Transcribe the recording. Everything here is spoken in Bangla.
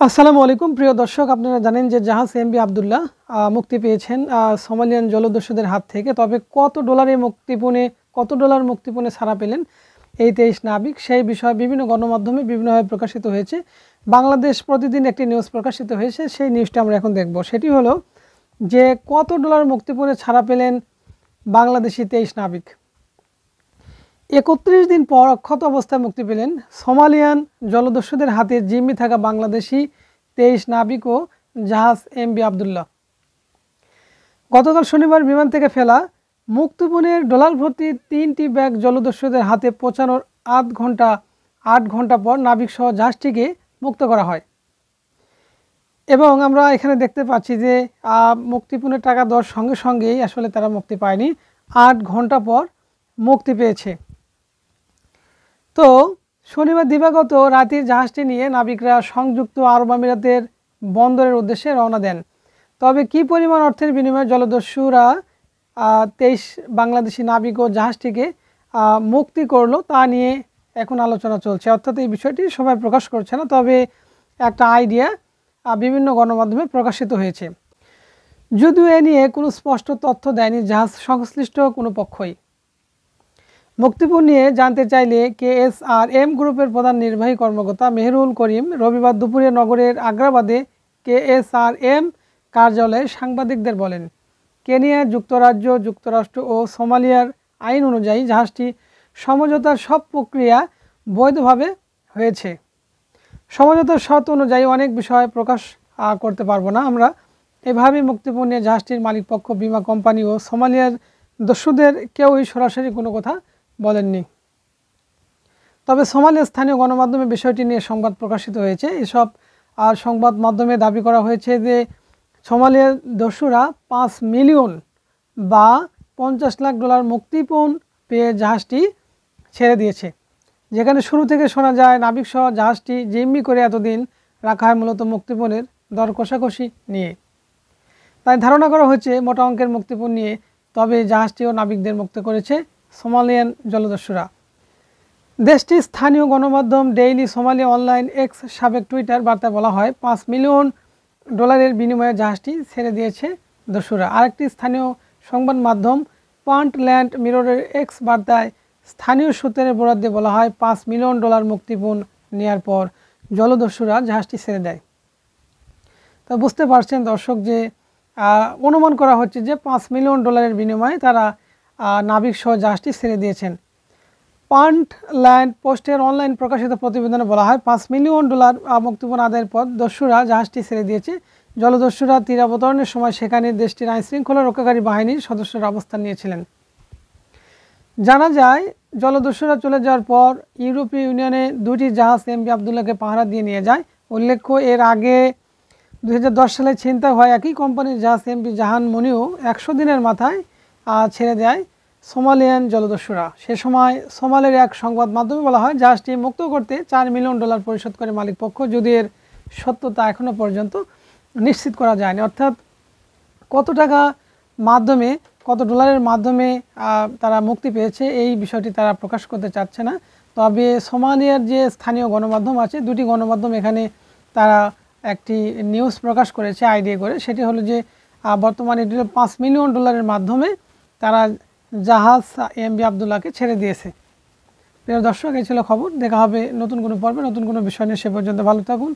আসসালামু আলাইকুম প্রিয় দর্শক, আপনারা জানেন যে জাহাজ এমভি আবদুল্লাহ মুক্তি পেয়েছেন সোমালিয়ান জলদস্যুদের হাত থেকে। তবে কত ডলার মুক্তিপণে ছাড়া পেলেন এই 23 নাবিক, সেই বিষয়ে বিভিন্ন গণমাধ্যমে বিভিন্নভাবে প্রকাশিত হয়েছে। বাংলাদেশ প্রতিদিন একটি নিউজ প্রকাশিত হয়েছে, সেই নিউজটা আমরা এখন দেখব। সেটি হলো যে কত ডলার মুক্তিপণে ছাড়া পেলেন বাংলাদেশি 23 নাবিক। 31 দিন পর অক্ষত অবস্থায় মুক্তি পেলেন সোমালিয়ান জলদস্যুদের হাতে জিম্মি থাকা বাংলাদেশি 23 নাবিক ও জাহাজ এমভি আবদুল্লাহ। গতকাল শনিবার বিমান থেকে ফেলা মুক্তিপণের ডলার ভর্তি 3টি ব্যাগ জলদস্যুদের হাতে পৌঁছানোর 8 ঘন্টা পর নাবিক সহ জাহাজটিকে মুক্ত করা হয়। এবং আমরা এখানে দেখতে পাচ্ছি যে মুক্তিপণের টাকা দেওয়ার সঙ্গে সঙ্গেই আসলে তারা মুক্তি পায়নি, 8 ঘন্টা পর মুক্তি পেয়েছে। তো শনিবার দিবাগত রাতে জাহাজটি নিয়ে নাবিকরা সংযুক্ত আরব আমিরাতের বন্দরের উদ্দেশ্যে রওনা দেন। তবে কি পরিমাণ অর্থের বিনিময়ে জলদস্যুরা 23 বাংলাদেশি নাবিক ও জাহাজটিকে মুক্তি করলো তা নিয়ে এখন আলোচনা চলছে। অর্থাৎ এই বিষয়টি সবাই প্রকাশ করছে না, তবে একটা আইডিয়া বিভিন্ন গণমাধ্যমে প্রকাশিত হয়েছে। যদিও এ নিয়ে কোনো স্পষ্ট তথ্য দেয়নি জাহাজ সংশ্লিষ্ট কোনো পক্ষই। মুক্তিপণ নিয়ে জানতে চাইলে KSRM গ্রুপের প্রধান নির্বাহী কর্মকর্তা মেহেরুল করিম রবিবার দুপুরে নগরের আগ্রাবাদে KSRM কার্যালয়ে সাংবাদিকদের বলেন, কেনিয়া, যুক্তরাজ্য, যুক্তরাষ্ট্র ও সোমালিয়ার আইন অনুযায়ী জাহাজটি সমঝোতার সব প্রক্রিয়া বৈধভাবে হয়েছে। সমঝোতার শর্ত অনুযায়ী অনেক বিষয় প্রকাশ করতে পারবো না। আমরা এভাবেই মুক্তিপণ নিয়ে জাহাজটির মালিকপক্ষ, বিমা কোম্পানি ও সোমালিয়ার দস্যুদের কেউই সরাসরি কোনো কথা বলেননি। তবে সোমালিয়ার স্থানীয় গণমাধ্যমে বিষয়টি নিয়ে সংবাদ প্রকাশিত হয়েছে। এসব সংবাদ মাধ্যমে দাবি করা হয়েছে যে সোমালিয়ার দস্যুরা 5 মিলিয়ন বা 50 লাখ ডলার মুক্তিপণ পেয়ে জাহাজটি ছেড়ে দিয়েছে। যেখানে শুরু থেকে শোনা যায় নাবিক সহ জাহাজটি জিম্মি করে এতদিন রাখা হয় মূলত মুক্তিপণের দর কষাকষি নিয়ে। তাই ধারণা করা হয়েছে মোটা অঙ্কের মুক্তিপণ নিয়ে, তবে জাহাজটিও নাবিকদের মুক্ত করেছে সোমালিয়ান জলদস্যুরা। দেশটির স্থানীয় গণমাধ্যম ডেইলি সোমালিয়া অনলাইন এক্স সাবেক টুইটার বার্তায় বলা হয় 5 মিলিয়ন ডলারের বিনিময়ে জাহাজটি ছেড়ে দিয়েছে দস্যুরা। আরেকটি স্থানীয় সংবাদ মাধ্যম পান্টল্যান্ড মিররের এক্স বার্তায় স্থানীয় সূত্রের বরাত দিয়ে বলা হয় 5 মিলিয়ন ডলার মুক্তিপণ নেওয়ার পর জলদস্যুরা জাহাজটি ছেড়ে দেয়। তো বুঝতে পারছেন দর্শক যে অনুমান করা হচ্ছে যে 5 মিলিয়ন ডলারের বিনিময়ে তারা নাবিক সহ জাহাজটি ছেড়ে দিয়েছেন। পান্টল্যান্ড পোস্টের অনলাইন প্রকাশিত প্রতিবেদনে বলা হয় 5 মিলিয়ন ডলার মুক্তিপণ আদায়ের পর দস্যুরা জাহাজটি ছেড়ে দিয়েছে। জলদস্যুরা তীর অবতরণের সময় সেখানে দেশটির আইনশৃঙ্খলা রক্ষাকারী বাহিনীর সদস্যরা অবস্থান নিয়েছিলেন। জানা যায় জলদস্যুরা চলে যাওয়ার পর ইউরোপীয় ইউনিয়নে 2টি জাহাজ এমভি আবদুল্লাহকে পাহারা দিয়ে নিয়ে যায়। উল্লেখ্য এর আগে 2010 সালে ছিনতাই হয় একই কোম্পানির জাহাজ এমভি জাহান মনিও 100 দিনের মাথায় ছেড়ে দেয় সোমালিয়ান জলদস্যুরা। সে সময় সোমালিয়ার এক সংবাদ মাধ্যমে বলা হয় জাহাজটি মুক্ত করতে 4 মিলিয়ন ডলার পরিশোধ করে মালিকপক্ষ, যদি এর সত্যতা এখনও পর্যন্ত নিশ্চিত করা যায়নি। অর্থাৎ কত ডলারের মাধ্যমে তারা মুক্তি পেয়েছে এই বিষয়টি তারা প্রকাশ করতে চাচ্ছে না। তবে সোমালিয়ার যে স্থানীয় গণমাধ্যম আছে, 2টি গণমাধ্যম এখানে তারা একটি নিউজ প্রকাশ করেছে আইডিয়া করে। সেটি হলো যে বর্তমানে এটি 5 মিলিয়ন ডলারের মাধ্যমে তারা জাহাজ এমভি আবদুল্লাহকে ছেড়ে দিয়েছে। প্রিয় দর্শক, এই ছিল খবর। দেখা হবে নতুন কোনো পর্বে নতুন কোনো বিষয় নিয়ে। সে পর্যন্ত ভালো থাকুন,